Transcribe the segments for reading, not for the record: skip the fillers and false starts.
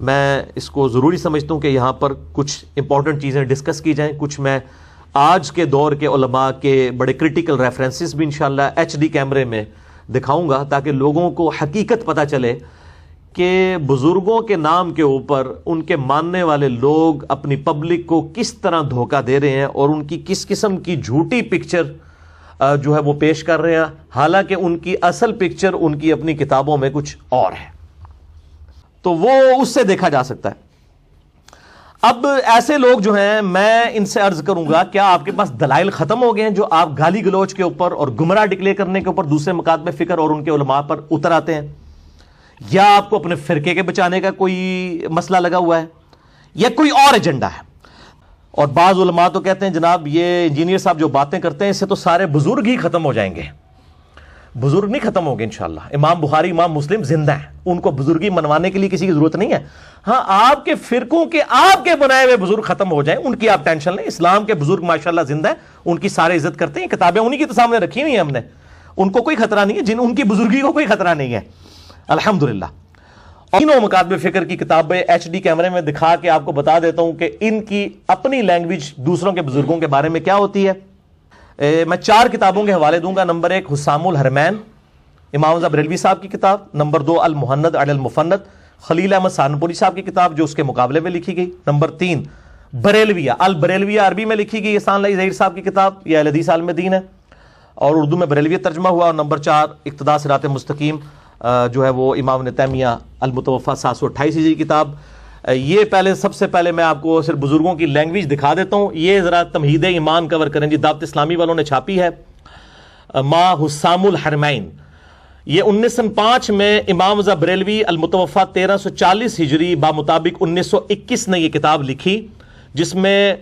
میں اس کو ضروری سمجھتا ہوں کہ یہاں پر کچھ امپورٹنٹ چیزیں ڈسکس کی جائیں. کچھ میں آج کے دور کے علماء کے بڑے کرٹیکل ریفرنسز بھی انشاءاللہ HD کیمرے میں دکھاؤں گا تاکہ لوگوں کو حقیقت پتہ چلے کہ بزرگوں کے نام کے اوپر ان کے ماننے والے لوگ اپنی پبلک کو کس طرح دھوکہ دے رہے ہیں اور ان کی کس قسم کی جھوٹی پکچر جو ہے وہ پیش کر رہے ہیں، حالانکہ ان کی اصل پکچر ان کی اپنی کتابوں میں کچھ اور ہے. تو وہ اس سے دیکھا جا سکتا ہے. اب ایسے لوگ جو ہیں میں ان سے عرض کروں گا کیا آپ کے پاس دلائل ختم ہو گئے ہیں جو آپ گالی گلوچ کے اوپر اور گمراہ ڈکلیئر کرنے کے اوپر دوسرے مکاتب فکر اور ان کے علماء پر اتر آتے ہیں؟ یا آپ کو اپنے فرقے کے بچانے کا کوئی مسئلہ لگا ہوا ہے یا کوئی اور ایجنڈا ہے؟ اور بعض علماء تو کہتے ہیں جناب یہ انجینئر صاحب جو باتیں کرتے ہیں اس سے تو سارے بزرگ ہی ختم ہو جائیں گے. بزرگ نہیں ختم ہو گے انشاءاللہ. امام بخاری امام مسلم زندہ ہیں، ان کو بزرگی منوانے کے لیے کسی کی ضرورت نہیں ہے. ہاں آپ کے فرقوں کے آپ کے بنائے ہوئے بزرگ ختم ہو جائیں ان کی آپ ٹینشن لیں. اسلام کے بزرگ ماشاءاللہ زندہ ہیں، ان کی سارے عزت کرتے ہیں. کتابیں انہی کی تو سامنے رکھی ہوئی ہیں ہم نے، ان کو کوئی خطرہ نہیں ہے، ان کی بزرگی کو کوئی خطرہ نہیں ہے الحمدللہ. تینوں مکاتب فکر کی کتابیں HD کیمرے میں دکھا کے آپ کو بتا دیتا ہوں کہ ان کی اپنی لینگویج دوسروں کے بزرگوں کے بارے میں کیا ہوتی ہے. میں 4 کتابوں کے حوالے دوں گا. نمبر 1 حسام الحرمین امام رضا بریلوی صاحب کی کتاب. نمبر 2 المہند علی المفند خلیل احمد سہارنپوری صاحب کی کتاب جو اس کے مقابلے میں لکھی گئی. نمبر 3 بریلویہ البریلویہ عربی میں لکھی گئی احسان اللہ ظہیر صاحب کی کتاب، یہ اہل حدیث عالم دین ہے اور اردو میں بریلویہ ترجمہ ہوا. اور نمبر 4 اقتداء صراط مستقیم جو ہے وہ امام ابن تیمیہ المتوفی 728 ہجری کتاب. یہ پہلے سب سے پہلے میں آپ کو صرف بزرگوں کی لینگویج دکھا دیتا ہوں. یہ ذرا تمہید ایمان کور کریں جی، دعوت اسلامی والوں نے چھاپی ہے. ما حسام الحرمین یہ 1905 میں امام رضا بریلوی المتوفی 1340 ہجری بمطابق 1921 نے یہ کتاب لکھی، جس میں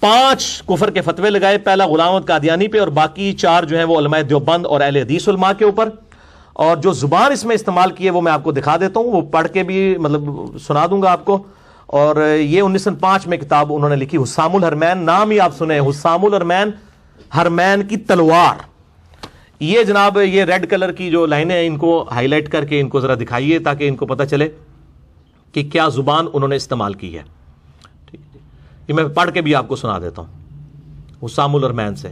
5 کفر کے فتوے لگائے. پہلا غلام احمد قادیانی پہ اور باقی 4 جو ہیں وہ علماء دیوبند اور اہل حدیث علماء کے اوپر. اور جو زبان اس میں استعمال کی ہے وہ میں آپ کو دکھا دیتا ہوں، وہ پڑھ کے بھی مطلب سنا دوں گا آپ کو. اور یہ 1905 میں کتاب انہوں نے لکھی حسام الحرمین. نام ہی آپ سنیں حسام الحرمین، حرمین کی تلوار. یہ جناب یہ ریڈ کلر کی جو لائنیں ہیں ان کو ہائی لائٹ کر کے ان کو ذرا دکھائیے تاکہ ان کو پتہ چلے کہ کیا زبان انہوں نے استعمال کی ہے. یہ میں پڑھ کے بھی آپ کو سنا دیتا ہوں حسام الحرمین سے.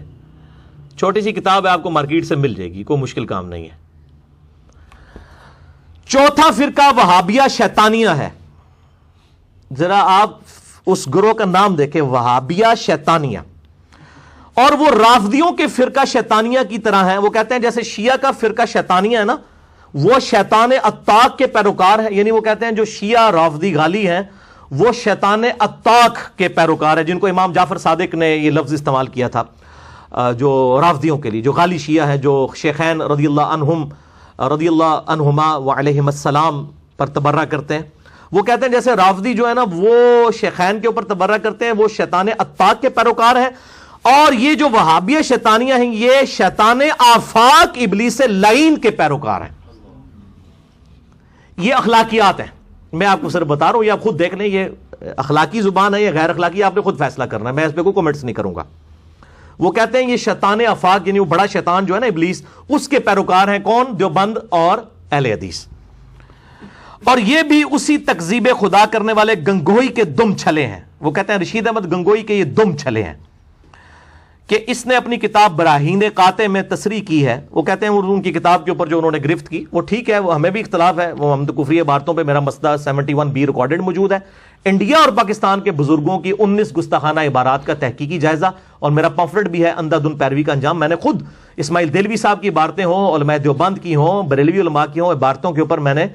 چھوٹی سی کتاب ہے، آپ کو مارکیٹ سے مل جائے گی، کوئی مشکل کام نہیں ہے. چوتھا فرقہ وہابیہ شیطانیہ ہے. ذرا آپ اس گروہ کا نام دیکھیں، وہابیہ شیطانیہ. اور وہ رافضیوں کے فرقہ شیطانیہ کی طرح ہیں. وہ کہتے ہیں جیسے شیعہ کا فرقہ شیطانیہ ہے نا، وہ شیطان اتاق کے پیروکار ہیں. یعنی وہ کہتے ہیں جو شیعہ رافضی غالی ہیں وہ شیطان اتاق کے پیروکار ہیں، جن کو امام جعفر صادق نے یہ لفظ استعمال کیا تھا جو رافضیوں کے لیے، جو غالی شیعہ ہیں، جو شیخین رضی اللہ عنہما وعلیہم السلام پر تبرہ کرتے ہیں. وہ کہتے ہیں جیسے رافضی جو ہے نا وہ شیخین کے اوپر تبرہ کرتے ہیں، وہ شیطان اتاق کے پیروکار ہیں. اور یہ جو وہابیہ شیطانیہ ہیں یہ شیطان آفاق ابلیس لعین کے پیروکار ہیں. یہ اخلاقیات ہیں، میں آپ کو صرف بتا رہا ہوں، یہ آپ خود دیکھ لیں یہ اخلاقی زبان ہے یا غیر اخلاقی، آپ نے خود فیصلہ کرنا ہے، میں اس پہ کوئی کمنٹس نہیں کروں گا. وہ کہتے ہیں یہ شیطان آفاق یعنی وہ بڑا شیطان جو ہے نا ابلیس، اس کے پیروکار ہیں. کون؟ دیوبند اور اہل حدیث. اور یہ بھی اسی تکذیب خدا کرنے والے گنگوئی کے دم چھلے ہیں. وہ کہتے ہیں رشید احمد گنگوئی کے یہ دم چھلے ہیں کہ اس نے اپنی کتاب براہین قاطع میں تصریح کی ہے. وہ کہتے ہیں ان کی کتاب کے اوپر جو انہوں نے گرفت کی وہ ٹھیک ہے، وہ ہمیں بھی اختلاف ہے، وہ ہم تو کفری عبارتوں پہ میرا مسئلہ 71B ریکارڈڈ موجود ہے. انڈیا اور پاکستان کے بزرگوں کی 19 گستاخانہ عبارات کا تحقیقی جائزہ، اور میرا پمفلٹ بھی ہے اندھا دھند پیروی کا انجام. میں نے خود اسماعیل دہلوی صاحب کی عبارتیں ہوں، علماء دیوبند کی ہوں، بریلوی علماء کی ہوں، عبارتوں کے اوپر میں نے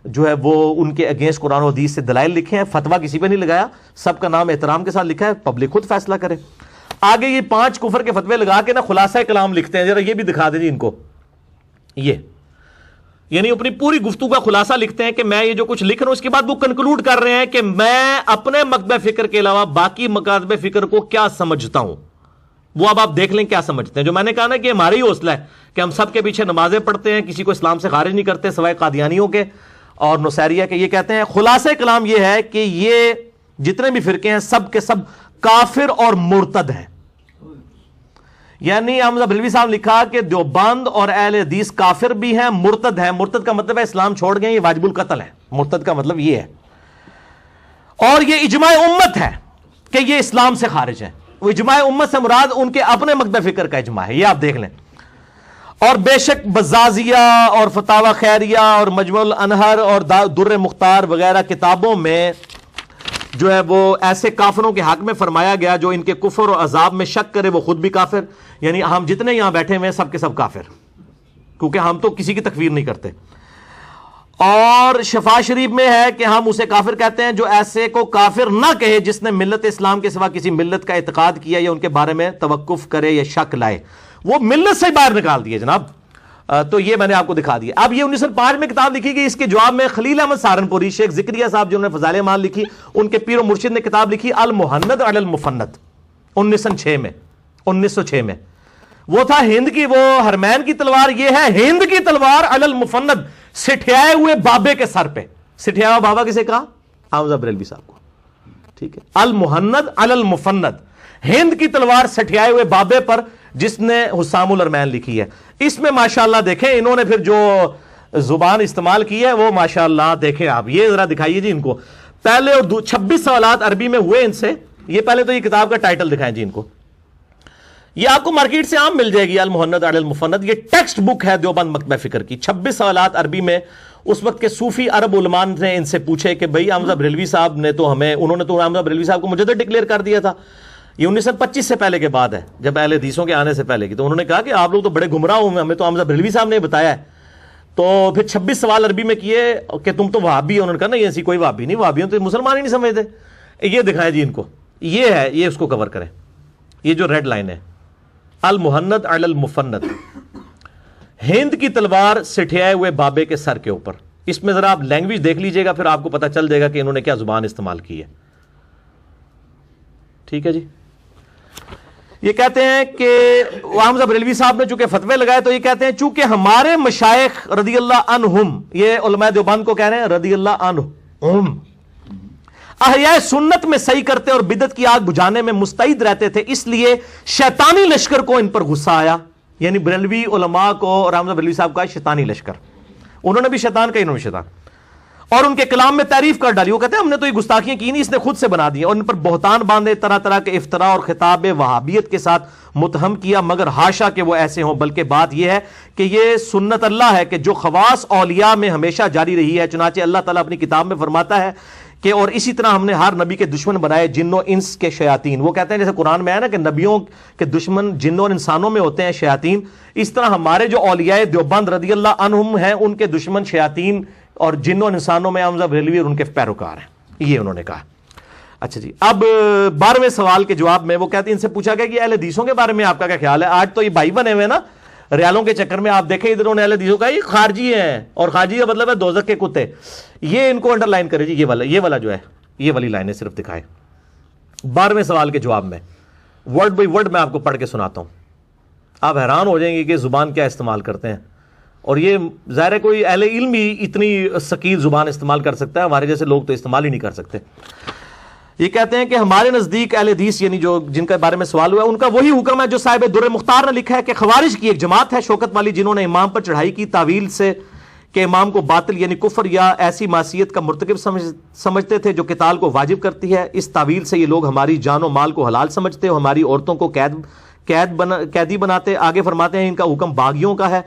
جو ہے وہ ان کے اگینسٹ قرآن و حدیث سے دلائل لکھے ہیں. فتویٰ کسی پہ نہیں لگایا، سب کا نام احترام کے ساتھ لکھا ہے، پبلک خود فیصلہ کرے. آگے یہ 5 کفر کے فتوے لگا کے نا خلاصہ کلام لکھتے ہیں. ذرا یہ بھی دکھا دیں جی ان کو. یہ یعنی اپنی پوری گفتگو کا خلاصہ لکھتے ہیں کہ میں یہ جو کچھ لکھ رہا ہوں اس کے بعد وہ کنکلوڈ کر رہے ہیں کہ میں اپنے مکتب فکر کے علاوہ باقی مکاتب فکر کو کیا سمجھتا ہوں. وہ اب آپ دیکھ لیں کیا سمجھتے ہیں. جو میں نے کہا نا کہ ہماری حوصلہ ہے کہ ہم سب کے پیچھے نمازیں پڑھتے ہیں، کسی کو اسلام سے خارج نہیں کرتے سوائے قادیانیوں کے اور نصیریہ کے. یہ کہتے ہیں خلاصہ کلام یہ ہے کہ یہ جتنے بھی فرقے ہیں سب کے سب کافر اور مرتد ہیں. یعنی احمد بریلوی صاحب لکھا کہ دیوبند اور اہل حدیث کافر بھی ہیں، مرتد ہیں. مرتد کا مطلب ہے اسلام چھوڑ گئے، یہ واجب القتل ہے. مرتد کا مطلب یہ ہے. اور یہ اجماع امت ہے کہ یہ اسلام سے خارج ہے. وہ اجماع امت سے مراد ان کے اپنے مکتب فکر کا اجماع ہے, یہ آپ دیکھ لیں. اور بے شک بزازیہ اور فتاوی خیریہ اور مجموع الانہر اور در مختار وغیرہ کتابوں میں جو ہے وہ ایسے کافروں کے حق میں فرمایا گیا جو ان کے کفر اور عذاب میں شک کرے وہ خود بھی کافر. یعنی ہم جتنے یہاں بیٹھے ہوئے ہیں سب کے سب کافر, کیونکہ ہم تو کسی کی تکفیر نہیں کرتے. اور شفا شریف میں ہے کہ ہم اسے کافر کہتے ہیں جو ایسے کو کافر نہ کہے جس نے ملت اسلام کے سوا کسی ملت کا اعتقاد کیا یا ان کے بارے میں توقف کرے یا شک لائے, وہ ملت سے باہر نکال دیے جناب. تو یہ میں نے آپ کو دکھا دیا. اب یہ 1905 میں کتاب لکھی گئی, اس کے جواب میں خلیل احمد سہارنپوری, شیخ ذکریہ صاحب جو انہوں نے فضائل اعمال لکھی, ان کے پیر و مرشد نے کتاب لکھی المہند علی المفند 1906 میں. وہ تھا ہند کی, وہ ہرمین کی تلوار, یہ ہے ہند کی تلوار علی المفند, سٹھیائے ہوئے بابے کے سر پہ. سٹھیا ہوا بابا کسے کہا؟ حامزہ بریلوی صاحب کو. ٹھیک ہے, المہند علی المفند, ہند کی تلوار سٹھیائے ہوئے بابے پر, جس نے حسام الارمین لکھی ہے. اس میں ماشاءاللہ دیکھیں انہوں نے پھر جو زبان استعمال کی ہے وہ ماشاءاللہ دیکھیں آپ. یہ ذرا دکھائیے جی ان کو. پہلے اور 26 سوالات عربی میں ہوئے ان سے. یہ پہلے تو یہ کتاب کا ٹائٹل دکھائیں جی ان کو. یہ آپ کو مارکیٹ سے عام مل جائے گی, المہند علی المفند. یہ ٹیکسٹ بک ہے دیوبند مکتبہ فکر کی. 26 سوالات عربی میں. اس وقت کے صوفی عرب علماء نے ان سے پوچھے کہ بھئی حامزہ بریلوی صاحب نے تو ہمیں, انہوں نے تو حامزہ بریلوی صاحب کو مجدد ڈکلیئر کر دیا تھا. یہ 1925 سے پہلے کے بعد ہے, جب اہل حدیثوں کے آنے سے پہلے کی. تو انہوں نے کہا کہ آپ لوگ تو بڑے گمراہ ہوئے, ہمیں تو حامزہ بریلوی صاحب نے بتایا ہے. تو پھر 26 سوال عربی میں کیے کہ تم تو وہابی ہو. انہوں نے کہا نہیں ایسی کوئی وہابی نہیں, وہابیوں تو مسلمان ہی نہیں سمجھتے. یہ دکھائیں جی ان کو, یہ ہے, یہ اس کو کور کریں. یہ جو ریڈ لائن ہے المہند علی المفند, ہند کی تلوار سٹھیائے ہوئے بابے کے سر کے اوپر. اس میں ذرا آپ لینگویج دیکھ لیجئے گا, پھر آپ کو پتہ چل جائے گا کہ انہوں نے کیا زبان استعمال کی ہے. ٹھیک ہے جی. یہ کہتے ہیں کہ حامزہ بریلوی صاحب نے چونکہ فتوے لگائے تو یہ کہتے ہیں چونکہ ہمارے مشائخ رضی اللہ عنہم, یہ علماء دیوبند کو کہہ رہے ہیں رضی اللہ عنہم, احیاء سنت میں صحیح کرتے اور بدعت کی آگ بجھانے میں مستعد رہتے تھے, اس لیے شیطانی لشکر کو ان پر غصہ آیا. یعنی بریلوی علماء کو اور حامزہ بریلوی صاحب کا شیطانی لشکر, انہوں نے بھی شیطان کا, انہوں نے شیطان, اور ان کے کلام میں تعریف کر ڈالی. وہ کہتے ہیں ہم نے تو یہ گستاخیاں کی نہیں, اس نے خود سے بنا دی, اور ان پر بہتان باندھے, طرح طرح کے افطراء اور خطاب وہابیت کے ساتھ متہم کیا. مگر حاشا کہ وہ ایسے ہوں, بلکہ بات یہ ہے کہ یہ سنت اللہ ہے کہ جو خواص اولیاء میں ہمیشہ جاری رہی ہے. چنانچہ اللہ تعالیٰ اپنی کتاب میں فرماتا ہے کہ اور اسی طرح ہم نے ہر نبی کے دشمن بنائے جن و انس کے شیاطین. وہ کہتے ہیں جیسے قرآن میں ہے نا کہ نبیوں کے دشمن جنوں اور انسانوں میں ہوتے ہیں شیاطین, اس طرح ہمارے جو اولیاء دیوبند رضی اللہ عنہم ہیں ان کے دشمن شیاطین اور جنوں اور انسانوں میں حامزہ بریلوی اور ان کے پیروکار ہیں. یہ انہوں نے کہا. اچھا جی, اب 12ویں سوال کے جواب میں وہ کہتے ہیں ان سے پوچھا گیا کہ اہل حدیثوں کے بارے میں آپ کا کیا خیال ہے. آج تو یہ بھائی بنے ہوئے نا ریالوں کے چکر میں, آپ دیکھیں ادھر انہوں نے اہل حدیثوں کا یہ خارجی ہیں, اور خارجی کا مطلب ہے دوزخ کے کتے. یہ ان کو انڈر لائن کرے جی, یہ والا جو ہے, یہ والی لائنیں صرف دکھائے. 12ویں سوال کے جواب میں ورڈ بائی ورڈ میں آپ کو پڑھ کے سناتا ہوں, آپ حیران ہو جائیں گے کہ زبان کیا استعمال کرتے ہیں. اور یہ ظاہر ہے کوئی اہل علم ہی اتنی ثقیل زبان استعمال کر سکتا ہے, ہمارے جیسے لوگ تو استعمال ہی نہیں کر سکتے. یہ کہتے ہیں کہ ہمارے نزدیک اہل حدیث یعنی جو جن کے بارے میں سوال ہوا ہے ان کا وہی حکم ہے جو صاحب در مختار نے لکھا ہے کہ خوارج کی ایک جماعت ہے شوکت والی جنہوں نے امام پر چڑھائی کی تعویل سے کہ امام کو باطل یعنی کفر یا ایسی معصیت کا مرتکب سمجھتے تھے جو قتال کو واجب کرتی ہے. اس تعویل سے یہ لوگ ہماری جان و مال کو حلال سمجھتے اور ہماری عورتوں کو قیدی بناتے. آگے فرماتے ہیں ان کا حکم باغیوں کا ہے,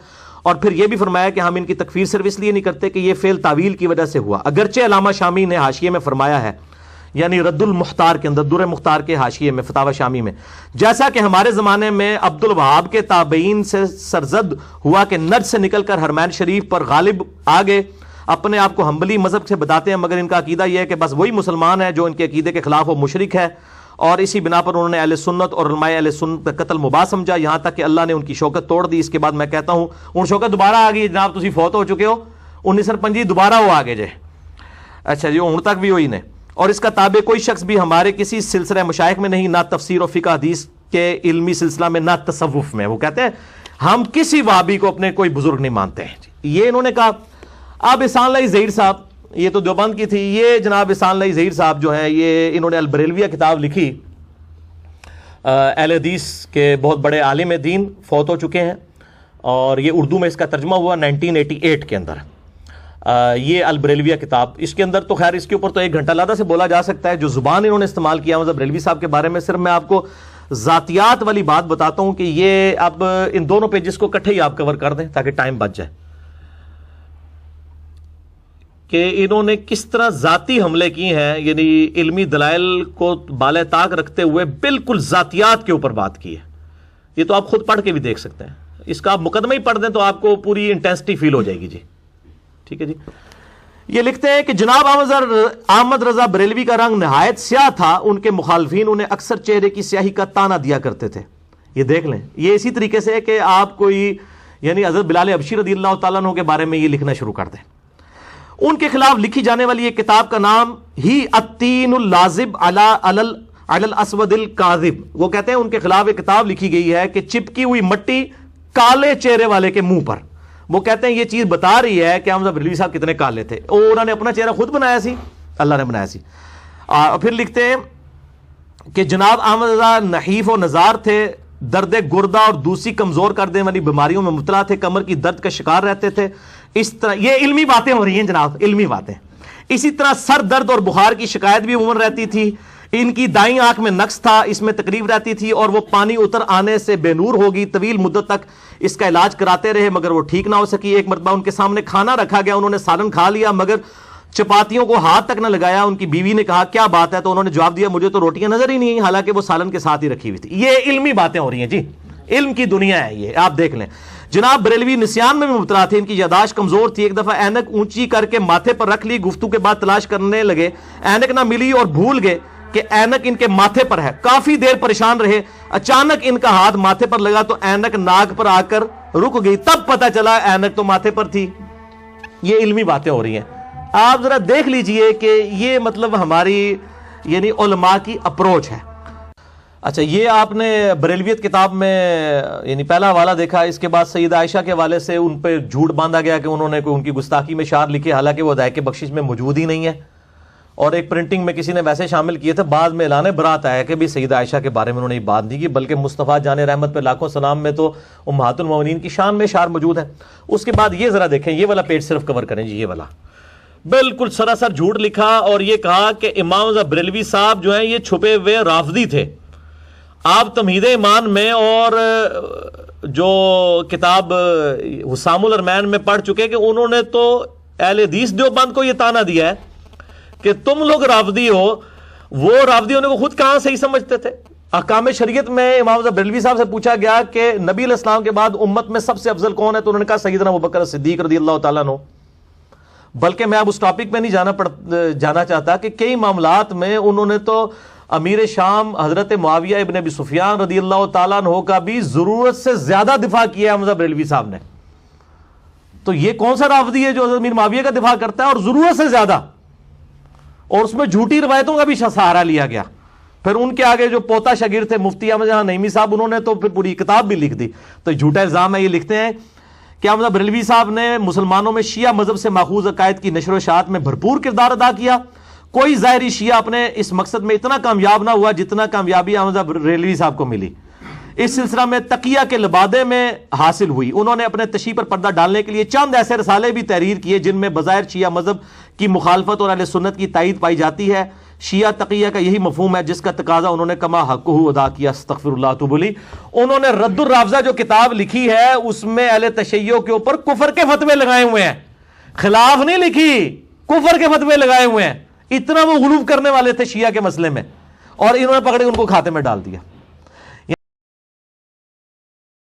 اور پھر یہ بھی فرمایا کہ ہم ان کی تکفیر صرف اس لیے نہیں کرتے کہ یہ فعل تعویل کی وجہ سے ہوا. اگرچہ علامہ شامی نے حاشیے میں فرمایا ہے, یعنی رد المختار کے اندر, در مختار کے حاشیے میں, فتاوی شامی میں, جیسا کہ ہمارے زمانے میں عبد الوہاب کے تابعین سے سرزد ہوا کہ نجد سے نکل کر حرمین شریف پر غالب آگے اپنے آپ کو حنبلی مذہب سے بتاتے ہیں, مگر ان کا عقیدہ یہ ہے کہ بس وہی مسلمان ہے جو ان کے عقیدے کے خلاف وہ مشرک ہے, اور اسی بنا پر انہوں نے اہل سنت اور علماء اہل سنت کا قتل مباح سمجھا, یہاں تک کہ اللہ نے ان کی شوکت توڑ دی. اس کے بعد میں کہتا ہوں ان شوکت دوبارہ آ گئی جناب, تسی فوت ہو چکے ہو 1925 دوبارہ وہ آگے جے. اچھا جی, ہوں تک بھی ہوئی نے. اور اس کا تابع کوئی شخص بھی ہمارے کسی سلسلہ مشائخ میں نہیں, نہ تفسیر و فقہ حدیث کے علمی سلسلہ میں, نہ تصوف میں. وہ کہتے ہیں ہم کسی وہابی کو اپنے کوئی بزرگ نہیں مانتے ہیں. یہ انہوں نے کہا. اب احسان اللہ ظہیر صاحب, یہ تو دیوبند کی تھی, یہ جناب احسان اللہ ظہیر صاحب جو ہیں یہ انہوں نے البریلویہ کتاب لکھی, اہل حدیث کے بہت بڑے عالم دین, فوت ہو چکے ہیں, اور یہ اردو میں اس کا ترجمہ ہوا 1988 کے اندر. یہ البریلویہ کتاب، اس کے اندر تو خیر اس کے اوپر تو 1 گھنٹہ علیحدہ سے بولا جا سکتا ہے. جو زبان انہوں نے استعمال کیا مذہب بریلوی صاحب کے بارے میں، صرف میں آپ کو ذاتیات والی بات بتاتا ہوں کہ یہ اب ان دونوں پیجز کو اکٹھے ہی آپ کور کر دیں تاکہ ٹائم بچ جائے، کہ انہوں نے کس طرح ذاتی حملے کی ہیں، یعنی علمی دلائل کو بالائے طاق رکھتے ہوئے بالکل ذاتیات کے اوپر بات کی ہے. یہ تو آپ خود پڑھ کے بھی دیکھ سکتے ہیں، اس کا آپ مقدمہ ہی پڑھ دیں تو آپ کو پوری انٹینسٹی فیل ہو جائے گی. جی ٹھیک ہے جی. یہ لکھتے ہیں کہ جناب احمد رضا بریلوی کا رنگ نہایت سیاہ تھا، ان کے مخالفین انہیں اکثر چہرے کی سیاہی کا تانا دیا کرتے تھے. یہ دیکھ لیں، یہ اسی طریقے سے ہے کہ آپ کوئی یعنی حضرت بلال حبشی رضی اللہ تعالیٰ عنہ کے بارے میں یہ لکھنا شروع کر دیں. ان کے خلاف لکھی جانے والی یہ کتاب کا نام ہی التین اللازب علی الاسود الکاذب. وہ کہتے ہیں ان کے خلاف ایک کتاب لکھی گئی ہے کہ چپکی ہوئی مٹی کالے چہرے والے کے منہ پر. وہ کہتے ہیں یہ چیز بتا رہی ہے کہ احمد بریلوی صاحب کتنے کالے تھے، اور انہوں نے اپنا چہرہ خود بنایا سی، اللہ نے بنایا سی. پھر لکھتے ہیں کہ جناب احمد رضا نحیف و نزار تھے، درد گردہ اور دوسری کمزور کر دینے والی بیماریوں میں مبتلا تھے، کمر کی درد کا شکار رہتے تھے. اس طرح یہ علمی باتیں ہو رہی ہیں جناب، علمی باتیں. اسی طرح سر درد اور بخار کی شکایت بھی عموماً رہتی تھی. ان کی دائیں آنکھ میں نقص تھا، اس میں تکلیف رہتی تھی اور وہ پانی اتر آنے سے بے نور ہوگی. طویل مدت تک اس کا علاج کراتے رہے مگر وہ ٹھیک نہ ہو سکی. ایک مرتبہ ان کے سامنے کھانا رکھا گیا، انہوں نے سالن کھا لیا مگر چپاتیوں کو ہاتھ تک نہ لگایا. ان کی بیوی نے کہا کیا بات ہے، تو انہوں نے جواب دیا مجھے تو روٹیاں نظر ہی نہیں، حالانکہ وہ سالن کے ساتھ ہی رکھی ہوئی تھی. یہ علمی باتیں ہو رہی ہیں جی، علم کی دنیا ہے یہ، آپ دیکھ لیں. جناب بریلوی نسیان میں بھی مبتلا تھے، ان کی یاداشت کمزور تھی. ایک دفعہ اینک اونچی کر کے ماتھے پر رکھ لی، گفتگو کے بعد تلاش کرنے لگے، اینک نہ ملی اور بھول گئے کہ اینک ان کے ماتھے پر ہے. کافی دیر پریشان رہے، اچانک ان کا ہاتھ ماتھے پر لگا تو اینک ناک پر آ کر رک گئی، تب پتہ چلا اینک تو ماتھے پر تھی. یہ علمی باتیں ہو رہی ہیں، آپ ذرا دیکھ لیجئے کہ یہ مطلب ہماری یعنی علماء کی اپروچ ہے. اچھا، یہ آپ نے بریلویت کتاب میں یعنی پہلا حوالہ دیکھا. اس کے بعد سیدہ عائشہ کے حوالے سے ان پہ جھوٹ باندھا گیا کہ انہوں نے کوئی ان کی گستاخی میں اشعار لکھے، حالانکہ وہ ہدایت بخشش میں موجود ہی نہیں ہے. اور ایک پرنٹنگ میں کسی نے ویسے شامل کیے تھے، بعد میں اعلان برات آیا کہ بھی سیدہ عائشہ کے بارے میں انہوں نے بات نہیں کی، بلکہ مصطفیٰ جان رحمت پہ لاکھوں سلام میں تو امہات المومنین کی شان میں اشعار موجود ہے. اس کے بعد یہ ذرا دیکھیں، یہ والا پیج صرف کور کریں جی. یہ والا بالکل سراسر جھوٹ لکھا اور یہ کہا کہ امام رضا بریلوی صاحب جو ہیں یہ چھپے ہوئے رافضی تھے. آپ تمہید ایمان میں اور جو کتاب حسام الارمین میں پڑھ چکے کہ انہوں نے تو اہل حدیث دیوبند کو یہ تانا دیا ہے کہ تم لوگ رافضی ہو. وہ رافضی ہونے کو خود کہاں صحیح سمجھتے تھے. احکام شریعت میں امام رضا بریلوی صاحب سے پوچھا گیا کہ نبی علیہ السلام کے بعد امت میں سب سے افضل کون ہے، تو انہوں نے کہا سیدنا ابوبکر صدیق رضی اللہ تعالیٰ عنہ. بلکہ میں اب اس ٹاپک پہ نہیں جانا چاہتا کہ کئی معاملات میں انہوں نے تو امیر شام حضرت معاویہ ابن ابی سفیان رضی اللہ تعالیٰ عنہ کا بھی ضرورت سے زیادہ دفاع کیا ہے احمد بریلوی صاحب نے. تو یہ کون سا رافضی ہے جو حضرت امیر معاویہ کا دفاع کرتا ہے اور ضرورت سے زیادہ، اور اس میں جھوٹی روایتوں کا بھی سہارا لیا گیا. پھر ان کے آگے جو پوتا شاگرد تھے مفتی احمد جہاں نعیمی صاحب، انہوں نے تو پھر پوری کتاب بھی لکھ دی. تو جھوٹا الزام ہے. یہ لکھتے ہیں کہ احمد بریلوی صاحب نے مسلمانوں میں شیعہ مذہب سے ماخوذ عقائد کی نشر و اشاعت میں بھرپور کردار ادا کیا. کوئی ظاہری شیعہ اپنے اس مقصد میں اتنا کامیاب نہ ہوا جتنا کامیابی احمد بریلوی صاحب کو ملی. اس سلسلہ میں تقیہ کے لبادے میں حاصل ہوئی. انہوں نے اپنے تشیع پر پردہ ڈالنے کے لیے چند ایسے رسالے بھی تحریر کیے جن میں بظاہر شیعہ مذہب کی مخالفت اور اہل سنت کی تائید پائی جاتی ہے. شیعہ تقیہ کا یہی مفہوم ہے جس کا تقاضا انہوں نے کما حقہ ادا کیا. استغفر اللہ توب الیہ. انہوں نے رد الرافضہ جو کتاب لکھی ہے اس میں اہل تشیع کے اوپر کفر کے فتوے لگائے ہوئے ہیں، خلاف نہیں لکھی، کفر کے فتوے لگائے ہوئے ہیں. اتنا وہ غلو کرنے والے تھے شیعہ کے مسئلے میں، اور انہوں نے پکڑے ان کو کھاتے میں ڈال دیا.